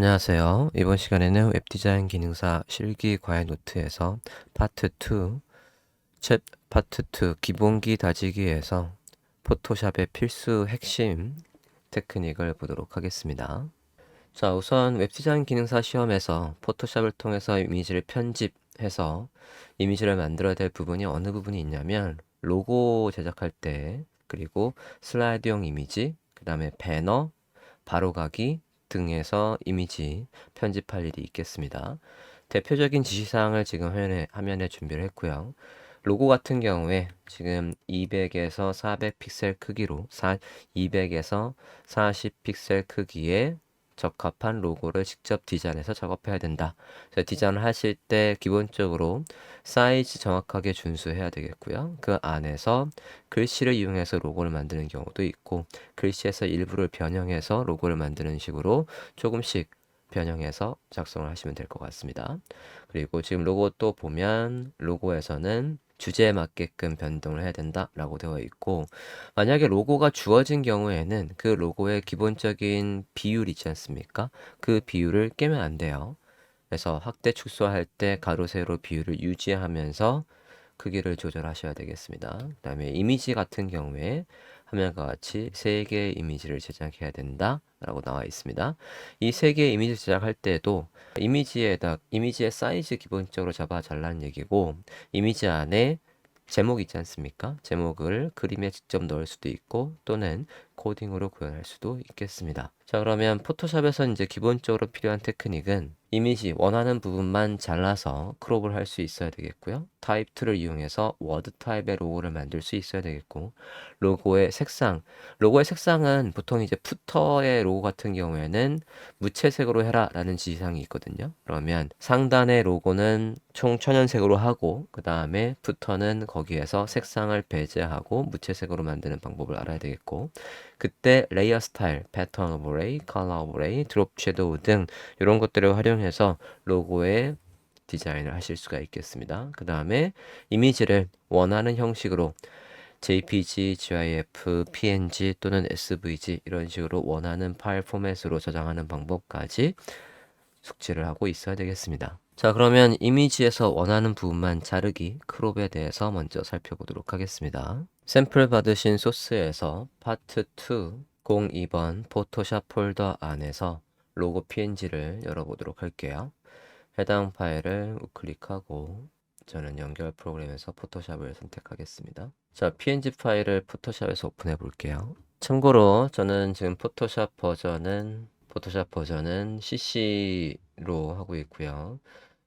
안녕하세요. 이번 시간에는 웹디자인 기능사 실기 과외 노트에서 파트 2, 챗 파트 2 기본기 다지기에서 포토샵의 필수 핵심 테크닉을 보도록 하겠습니다. 자, 우선 웹디자인 기능사 시험에서 포토샵을 통해서 이미지를 편집해서 이미지를 만들어야 될 부분이 어느 부분이 있냐면 로고 제작할 때, 그리고 슬라이드용 이미지, 그 다음에 배너, 바로가기 등에서 이미지 편집할 일이 있겠습니다. 대표적인 지시사항을 지금 화면에 준비를 했고요. 로고 같은 경우에 지금 200에서 400 픽셀 크기로 200에서 40 픽셀 크기의 적합한 로고를 직접 디자인해서 작업해야 된다. 그래서 디자인을 하실 때 기본적으로 사이즈 정확하게 준수해야 되겠고요. 그 안에서 글씨를 이용해서 로고를 만드는 경우도 있고, 글씨에서 일부를 변형해서 로고를 만드는 식으로 조금씩 변형해서 작성을 하시면 될 것 같습니다. 그리고 지금 로고 또 보면 로고에서는 주제에 맞게끔 변동을 해야 된다라고 되어 있고, 만약에 로고가 주어진 경우에는 그 로고의 기본적인 비율 있지 않습니까? 그 비율을 깨면 안 돼요. 그래서 확대 축소할 때 가로 세로 비율을 유지하면서 크기를 조절하셔야 되겠습니다. 그 다음에 이미지 같은 경우에 화면과 같이 3개의 이미지를 제작해야 된다 라고 나와 있습니다. 이 3개의 이미지 제작할 때도 이미지의 사이즈 기본적으로 잡아 잘라는 얘기고, 이미지 안에 제목 있지 않습니까? 제목을 그림에 직접 넣을 수도 있고, 또는 코딩으로 구현할 수도 있겠습니다. 자, 그러면 포토샵에서 이제 기본적으로 필요한 테크닉은 이미지 원하는 부분만 잘라서 크롭을 할 수 있어야 되겠고요. 타입 툴을 이용해서 워드 타입의 로고를 만들 수 있어야 되겠고, 로고의 색상은 보통 이제 푸터의 로고 같은 경우에는 무채색으로 해라 라는 지시사항이 있거든요. 그러면 상단의 로고는 총 천연색으로 하고, 그 다음에 푸터는 거기에서 색상을 배제하고 무채색으로 만드는 방법을 알아야 되겠고, 그때 레이어 스타일, 패턴 오버레이, 컬러 오버레이, 드롭 섀도우 등 이런 것들을 활용해서 로고의 디자인을 하실 수가 있겠습니다. 그 다음에 이미지를 원하는 형식으로 JPG, GIF, PNG 또는 SVG 이런 식으로 원하는 파일 포맷으로 저장하는 방법까지 숙지를 하고 있어야 되겠습니다. 자, 그러면 이미지에서 원하는 부분만 자르기, 크롭에 대해서 먼저 살펴보도록 하겠습니다. 샘플 받으신 소스에서 파트 2 02번 포토샵 폴더 안에서 로고 PNG를 열어보도록 할게요. 해당 파일을 우클릭하고 저는 연결 프로그램에서 포토샵을 선택하겠습니다. 자, PNG 파일을 포토샵에서 오픈해 볼게요. 참고로 저는 지금 포토샵 버전은 CC로 하고 있고요.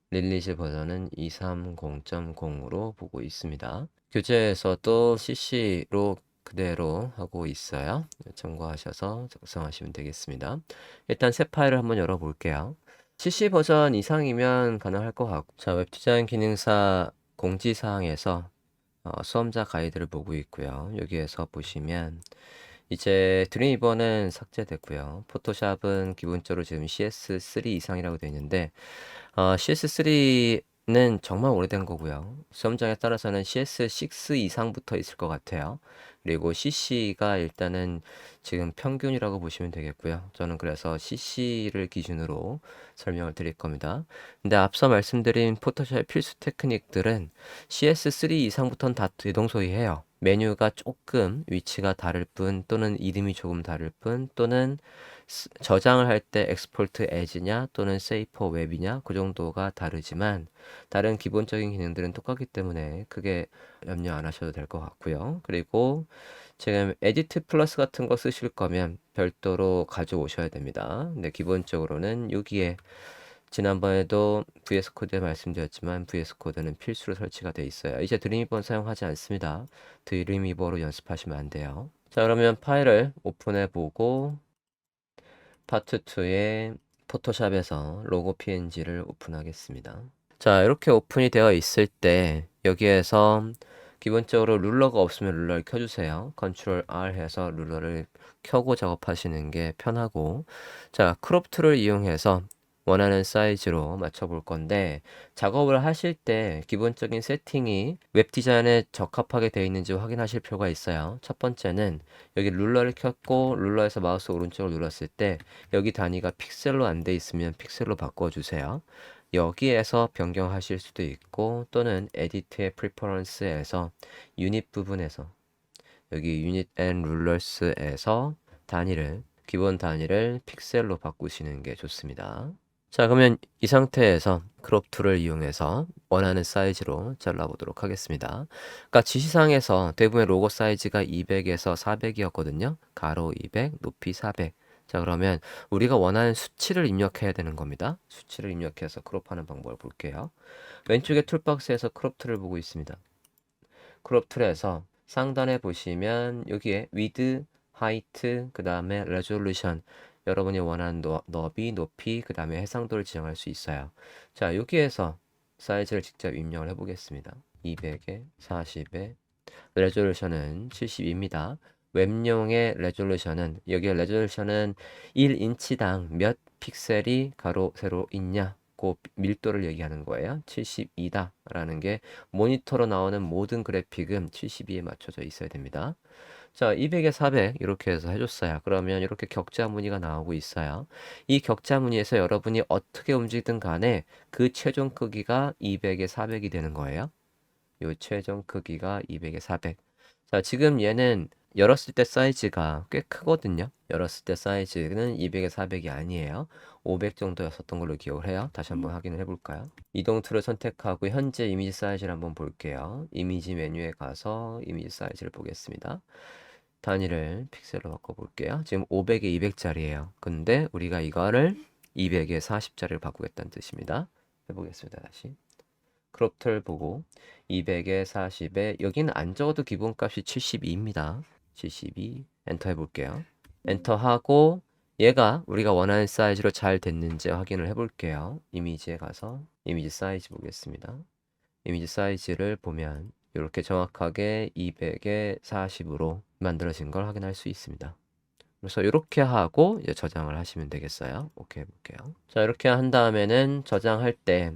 릴리즈 버전은 230.0으로 보고 있습니다. 교재에서도 CC로 그대로 하고 있어요. 참고하셔서 작성하시면 되겠습니다. 일단 새 파일을 한번 열어볼게요. CC 버전 이상이면 가능할 것 같고, 자, 웹디자인 기능사 공지사항에서 수험자 가이드를 보고 있고요. 여기에서 보시면 이제 드림이버는 삭제됐고요. 포토샵은 기본적으로 지금 CS3 이상이라고 되어 있는데, CS3는 정말 오래된 거고요. 수험장에 따라서는 CS6 이상부터 있을 것 같아요. 그리고 CC가 일단은 지금 평균이라고 보시면 되겠고요. 저는 그래서 CC를 기준으로 설명을 드릴 겁니다. 근데 앞서 말씀드린 포토샵 필수 테크닉들은 CS3 이상부터는 다 대동소이해요. 메뉴가 조금 위치가 다를 뿐, 또는 이름이 조금 다를 뿐, 또는 저장을 할 때 엑스포트 에즈냐 또는 세이퍼 웹이냐 그 정도가 다르지만 다른 기본적인 기능들은 똑같기 때문에 크게 염려 안 하셔도 될 것 같고요. 그리고 지금 에디트 플러스 같은 거 쓰실 거면 별도로 가져오셔야 됩니다. 근데 기본적으로는 여기에 지난번에도 VS 코드에 말씀드렸지만 VS 코드는 필수로 설치가 되어 있어요. 이제 드림이버는 사용하지 않습니다. 드림이버로 연습하시면 안 돼요. 자, 그러면 파일을 오픈해 보고 파트 2의 포토샵에서 로고 PNG를 오픈하겠습니다. 자, 이렇게 오픈이 되어 있을 때 여기에서 기본적으로 룰러가 없으면 룰러를 켜주세요. 컨트롤 R 해서 룰러를 켜고 작업하시는 게 편하고, 자, 크롭 툴을 이용해서 원하는 사이즈로 맞춰볼 건데, 작업을 하실 때 기본적인 세팅이 웹 디자인에 적합하게 되어 있는지 확인하실 필요가 있어요. 첫 번째는 여기 룰러를 켰고 룰러에서 마우스 오른쪽을 눌렀을 때 여기 단위가 픽셀로 안 돼 있으면 픽셀로 바꿔주세요. 여기에서 변경하실 수도 있고, 또는 에디트의 프리퍼런스에서 유닛 부분에서 여기 유닛 앤 룰러스에서 기본 단위를 픽셀로 바꾸시는 게 좋습니다. 자, 그러면 이 상태에서 크롭 툴을 이용해서 원하는 사이즈로 잘라보도록 하겠습니다. 그러니까 지시상에서 대부분의 로고 사이즈가 200에서 400이었거든요. 가로 200, 높이 400. 자, 그러면 우리가 원하는 수치를 입력해야 되는 겁니다. 수치를 입력해서 크롭하는 방법을 볼게요. 왼쪽에 툴박스에서 크롭 툴을 보고 있습니다. 크롭 툴에서 상단에 보시면 여기에 width, height, 그 다음에 resolution, 여러분이 원하는 너비, 높이, 그 다음에 해상도를 지정할 수 있어요. 자, 여기에서 사이즈를 직접 입력을 해보겠습니다. 200에 40에 레졸루션은 72입니다. 웹용의 레졸루션은, 여기에 레졸루션은 1인치당 몇 픽셀이 가로 세로 있냐, 그 밀도를 얘기하는 거예요. 72다 라는 게 모니터로 나오는 모든 그래픽은 72에 맞춰져 있어야 됩니다. 자, 200에 400 이렇게 해서 해줬어요. 그러면 이렇게 격자 무늬가 나오고 있어요. 이 격자 무늬에서 여러분이 어떻게 움직이든 간에 그 최종 크기가 200에 400이 되는 거예요. 요 최종 크기가 200에 400. 자, 지금 얘는 열었을 때 사이즈가 꽤 크거든요. 열었을 때 사이즈는 200에 400이 아니에요. 500 정도였었던 걸로 기억을 해요. 다시 한번 확인을 해볼까요? 이동 툴을 선택하고 현재 이미지 사이즈를 한번 볼게요. 이미지 메뉴에 가서 이미지 사이즈를 보겠습니다. 단위를 픽셀로 바꿔볼게요. 지금 500에 200짜리예요. 근데 우리가 이거를 200에 40짜리를 바꾸겠다는 뜻입니다. 해보겠습니다. 다시. 크롭 툴 보고 200에 40에 여기는 안 적어도 기본값이 72입니다. 72 엔터 해볼게요. 엔터 하고 얘가 우리가 원하는 사이즈로 잘 됐는지 확인을 해볼게요. 이미지에 가서 이미지 사이즈 보겠습니다. 이미지 사이즈를 보면 이렇게 정확하게 200에 40으로 만들어진 걸 확인할 수 있습니다. 그래서 이렇게 하고 이제 저장을 하시면 되겠어요. 오케이 해볼게요. 자, 이렇게 한 다음에는 저장할 때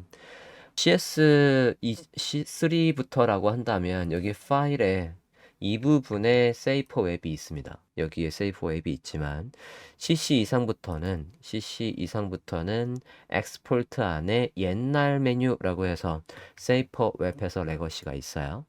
CS3부터라고 한다면 여기 파일에 이 부분에 세이프 웹이 있습니다. 여기에 세이프 웹이 있지만 CC 이상부터는 엑스포트 안에 옛날 메뉴라고 해서 세이프 웹에서 레거시가 있어요.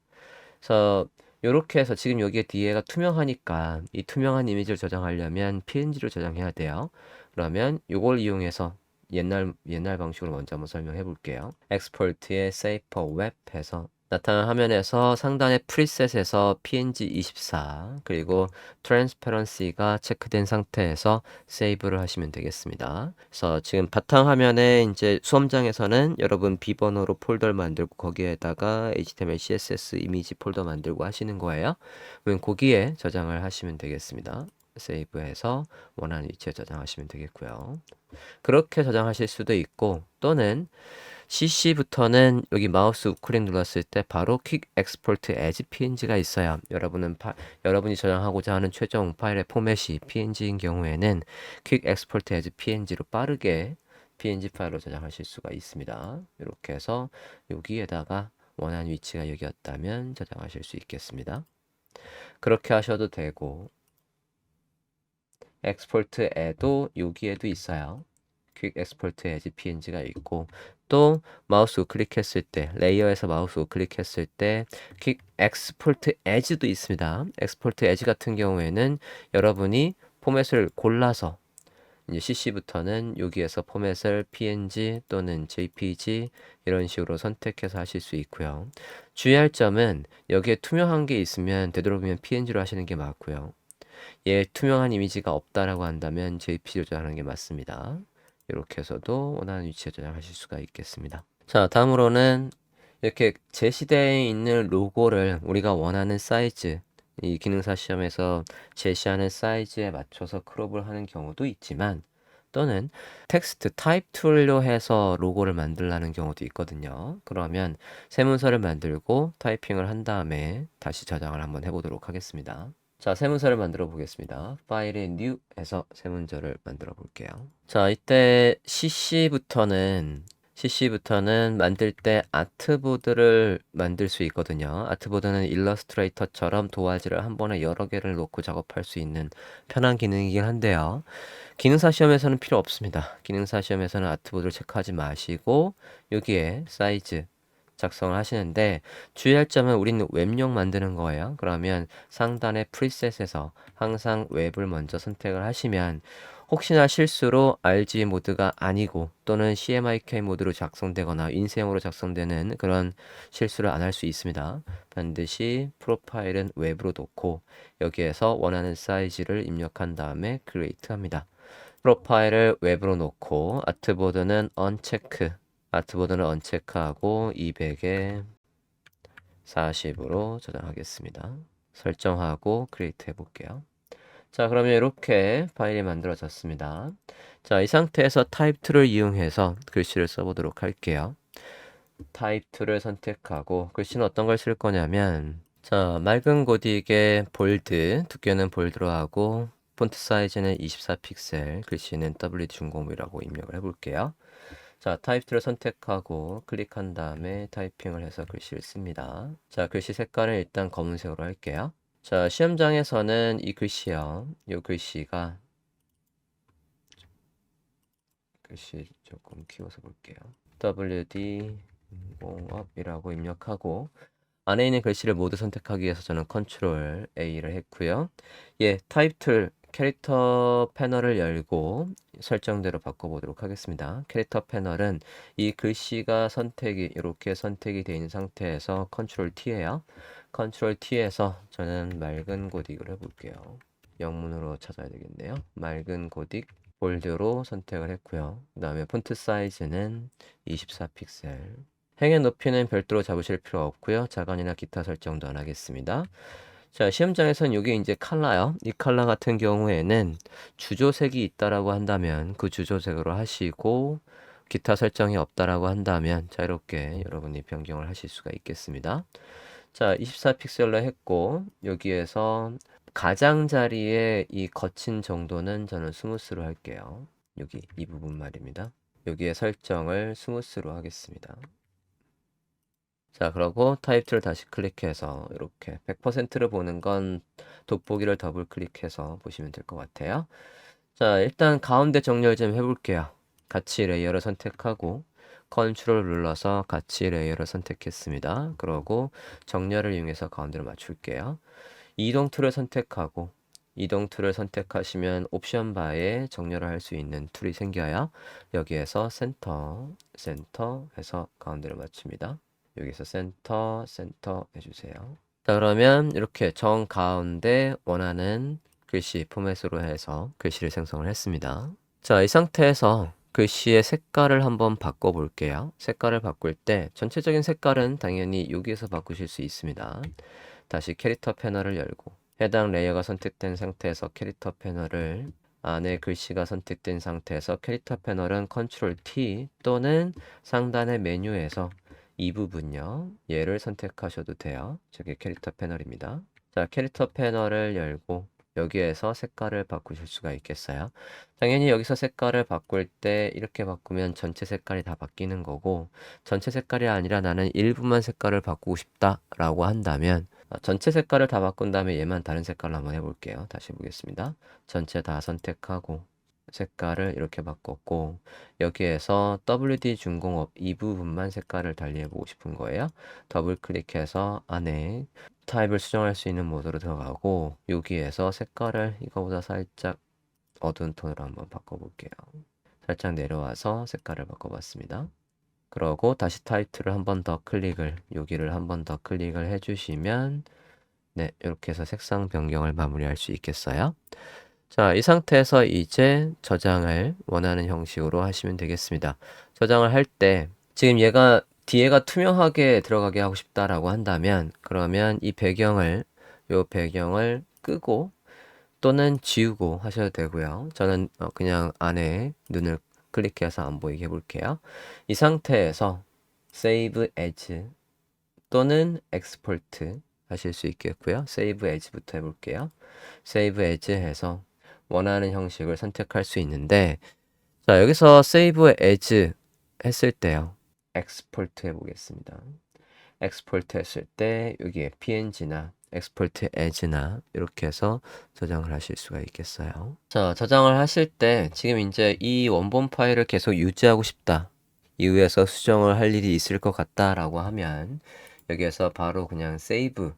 그래서 이렇게 해서 지금 여기에 뒤에가 투명하니까 이 투명한 이미지를 저장하려면 PNG로 저장해야 돼요. 그러면 이걸 이용해서 옛날 방식으로 먼저 한번 설명해 볼게요. 엑스포트의 세이퍼 웹 해서 나타나는 화면에서 상단의 프리셋에서 png24 그리고 트랜스페런시가 체크된 상태에서 세이브를 하시면 되겠습니다. 그래서 지금 바탕화면에 이제 수험장에서는 여러분 비번호로 폴더를 만들고 거기에다가 HTML, CSS 이미지 폴더 만들고 하시는 거예요. 그러면 거기에 저장을 하시면 되겠습니다. 세이브해서 원하는 위치에 저장하시면 되겠고요. 그렇게 저장하실 수도 있고, 또는 CC부터는 여기 마우스 우클릭 눌렀을 때 바로 퀵 엑스포트 as PNG가 있어요. 여러분이 저장하고자 하는 최종 파일의 포맷이 PNG인 경우에는 퀵 엑스포트 as PNG로 빠르게 PNG 파일로 저장하실 수가 있습니다. 이렇게 해서 여기에다가 원하는 위치가 여기였다면 저장하실 수 있겠습니다. 그렇게 하셔도 되고, 엑스포트에도 여기에도 있어요. 퀵 엑스포트 as PNG가 있고, 또 마우스 우클릭했을 때 레이어에서 마우스 우클릭했을 때 퀵 엑스포트 as도 있습니다. 엑스포트 as 같은 경우에는 여러분이 포맷을 골라서 이제 CC부터는 여기에서 포맷을 PNG 또는 JPG 이런 식으로 선택해서 하실 수 있고요. 주의할 점은 여기에 투명한 게 있으면 되도록이면 PNG로 하시는 게 맞고요. 얘 투명한 이미지가 없다라고 한다면 JPG로 저장하는 게 맞습니다. 이렇게 해서도 원하는 위치에 저장하실 수가 있겠습니다. 자, 다음으로는 이렇게 제시되어 있는 로고를 우리가 원하는 사이즈, 이 기능사 시험에서 제시하는 사이즈에 맞춰서 크롭을 하는 경우도 있지만, 또는 텍스트 타입 툴로 해서 로고를 만들라는 경우도 있거든요. 그러면 새 문서를 만들고 타이핑을 한 다음에 다시 저장을 한번 해보도록 하겠습니다. 자, 새 문서를 만들어 보겠습니다. 파일에 new 해서 새 문서를 만들어 볼게요. 자, 이때 CC부터는 만들 때 아트보드를 만들 수 있거든요. 아트보드는 일러스트레이터처럼 도화지를 한 번에 여러 개를 놓고 작업할 수 있는 편한 기능이긴 한데요. 기능사 시험에서는 필요 없습니다. 기능사 시험에서는 아트보드를 체크하지 마시고 여기에 사이즈 작성을 하시는데 주의할 점은 우리는 웹용 만드는 거예요. 그러면 상단의 프리셋에서 항상 웹을 먼저 선택을 하시면 혹시나 실수로 RG 모드가 아니고 또는 CMYK 모드로 작성되거나 인쇄형으로 작성되는 그런 실수를 안 할 수 있습니다. 반드시 프로파일은 웹으로 놓고 여기에서 원하는 사이즈를 입력한 다음에 크리에이트 합니다. 프로파일을 웹으로 놓고 아트보드는 언체크하고 200에 40으로 저장하겠습니다. 설정하고 크리에이트 해볼게요. 자, 그러면 이렇게 파일이 만들어졌습니다. 자, 이 상태에서 타입 툴을 이용해서 글씨를 써보도록 할게요. 타입 툴을 선택하고 글씨는 어떤 걸 쓸 거냐면 자, 맑은 고딕의 볼드, 두께는 볼드로 하고 폰트 사이즈는 24픽셀, 글씨는 WD-중공이라고 입력을 해볼게요. 자, 타입 툴을 선택하고 클릭한 다음에 타이핑을 해서 글씨를 씁니다. 자, 글씨 색깔을 일단 검은색으로 할게요. 자, 시험장에서는 이 글씨요. 이 글씨가 글씨 조금 키워서 볼게요. WD 공업이라고 입력하고 안에 있는 글씨를 모두 선택하기 위해서 저는 컨트롤 A를 했고요. 예, 타입 툴 캐릭터 패널을 열고 설정대로 바꿔보도록 하겠습니다. 캐릭터 패널은 이 글씨가 이렇게 선택이 되어 있는 상태에서 컨트롤 T예요. 컨트롤 T에서 저는 맑은 고딕을 해볼게요. 영문으로 찾아야 되겠네요. 맑은 고딕 볼드로 선택을 했고요. 그 다음에 폰트 사이즈는 24픽셀. 행의 높이는 별도로 잡으실 필요 없고요. 자간이나 기타 설정도 안 하겠습니다. 자, 시험장에선 이게 이제 컬러요. 이 컬러 같은 경우에는 주조색이 있다라고 한다면 그 주조색으로 하시고 기타 설정이 없다라고 한다면 자유롭게 여러분이 변경을 하실 수가 있겠습니다. 자, 24픽셀로 했고 여기에서 가장자리에 이 거친 정도는 저는 스무스로 할게요. 여기 이 부분 말입니다. 여기에 설정을 스무스로 하겠습니다. 자, 그러고 타입 툴을 다시 클릭해서 이렇게 100%를 보는 건 돋보기를 더블 클릭해서 보시면 될 것 같아요. 자, 일단 가운데 정렬 좀 해볼게요. 같이 레이어를 선택하고 컨트롤 눌러서 같이 레이어를 선택했습니다. 그러고 정렬을 이용해서 가운데로 맞출게요. 이동 툴을 선택하고 이동 툴을 선택하시면 옵션 바에 정렬을 할 수 있는 툴이 생겨요. 여기에서 센터 해서 가운데로 맞춥니다. 여기서 센터 해주세요. 자, 그러면 이렇게 정 가운데 원하는 글씨 포맷으로 해서 글씨를 생성을 했습니다. 자, 이 상태에서 글씨의 색깔을 한번 바꿔볼게요. 색깔을 바꿀 때 전체적인 색깔은 당연히 여기에서 바꾸실 수 있습니다. 다시 캐릭터 패널을 열고 해당 레이어가 선택된 상태에서 캐릭터 패널을 안에 글씨가 선택된 상태에서 캐릭터 패널은 컨트롤 T 또는 상단의 메뉴에서 이 부분요. 얘를 선택하셔도 돼요. 저게 캐릭터 패널입니다. 자, 캐릭터 패널을 열고 여기에서 색깔을 바꾸실 수가 있겠어요. 당연히 여기서 색깔을 바꿀 때 이렇게 바꾸면 전체 색깔이 다 바뀌는 거고 전체 색깔이 아니라 나는 일부만 색깔을 바꾸고 싶다라고 한다면 전체 색깔을 다 바꾼 다음에 얘만 다른 색깔로 한번 해볼게요. 다시 보겠습니다. 전체 다 선택하고 색깔을 이렇게 바꿨고 여기에서 WD 중공업 이 부분만 색깔을 달리해보고 싶은 거예요. 더블 클릭해서 안에 타입을 수정할 수 있는 모드로 들어가고 여기에서 색깔을 이거보다 살짝 어두운 톤으로 한번 바꿔볼게요. 살짝 내려와서 색깔을 바꿔봤습니다. 그러고 다시 타이틀을 한 번 더 여기를 한 번 더 클릭을 해주시면 네, 이렇게 해서 색상 변경을 마무리할 수 있겠어요. 자, 이 상태에서 이제 저장을 원하는 형식으로 하시면 되겠습니다. 저장을 할 때 지금 얘가 뒤에가 투명하게 들어가게 하고 싶다라고 한다면 그러면 이 요 배경을 끄고 또는 지우고 하셔도 되고요. 저는 그냥 안에 눈을 클릭해서 안 보이게 해볼게요. 이 상태에서 Save As 또는 Export 하실 수 있겠고요. Save As부터 해볼게요. Save As 해서 원하는 형식을 선택할 수 있는데, 자, 여기서 Save As 했을 때요. Export 해보겠습니다. Export 했을 때 여기에 PNG나 Export As나 이렇게 해서 저장을 하실 수가 있겠어요. 자, 저장을 하실 때 지금 이제 이 원본 파일을 계속 유지하고 싶다. 이후에서 수정을 할 일이 있을 것 같다라고 하면 여기에서 바로 그냥 Save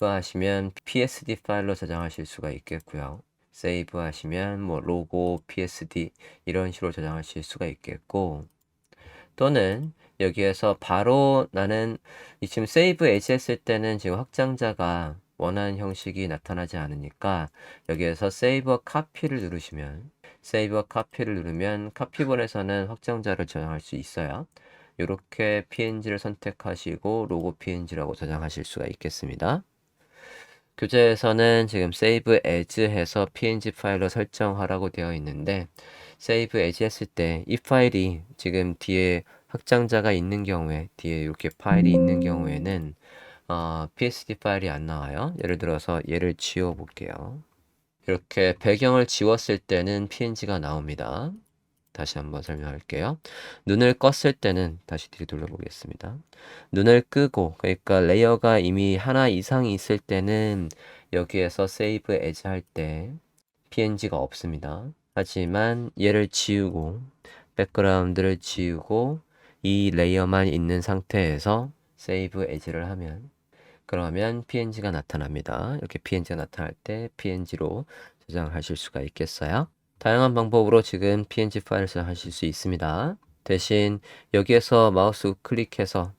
하시면 PSD 파일로 저장하실 수가 있겠고요. Save 하시면 뭐 로고, PSD 이런 식으로 저장하실 수가 있겠고, 또는 여기에서 바로 나는 지금 Save As 했을 때는 지금 확장자가 원하는 형식이 나타나지 않으니까 여기에서 Save Copy를 누르시면, Save Copy를 누르면 카피본에서는 확장자를 저장할 수 있어요. 이렇게 PNG를 선택하시고 로고 PNG라고 저장하실 수가 있겠습니다. 교재에서는 지금 Save As 해서 PNG 파일로 설정하라고 되어 있는데, Save As 했을 때 이 파일이 지금 뒤에 확장자가 있는 경우에, 뒤에 이렇게 파일이 있는 경우에는 PSD 파일이 안 나와요. 예를 들어서 얘를 지워 볼게요. 이렇게 배경을 지웠을 때는 PNG가 나옵니다. 다시 한번 설명할게요. 눈을 껐을 때는 다시 뒤로 돌려보겠습니다. 눈을 끄고, 그러니까 레이어가 이미 하나 이상이 있을 때는 여기에서 Save As 할 때 PNG가 없습니다. 하지만 얘를 지우고, 백그라운드를 지우고 이 레이어만 있는 상태에서 Save As를 하면, 그러면 PNG가 나타납니다. 이렇게 PNG가 나타날 때 PNG로 저장하실 수가 있겠어요. 다양한 방법으로 지금 PNG 파일을 저장하실 수 있습니다. 대신 여기에서 마우스 클릭해서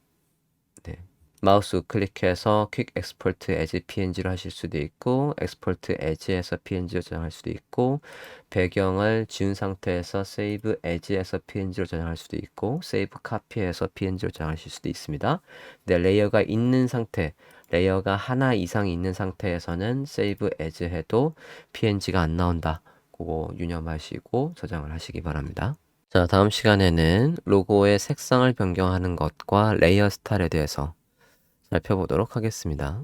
Quick Export as PNG로 하실 수도 있고, Export as에서 PNG로 저장할 수도 있고, 배경을 지운 상태에서 Save as에서 PNG로 저장할 수도 있고, Save Copy에서 PNG로 저장하실 수도 있습니다. 네, 레이어가 있는 상태, 레이어가 하나 이상 있는 상태에서는 Save as 해도 PNG가 안 나온다. 그거 유념하시고 저장을 하시기 바랍니다. 자, 다음 시간에는 로고의 색상을 변경하는 것과 레이어 스타일에 대해서 살펴보도록 하겠습니다.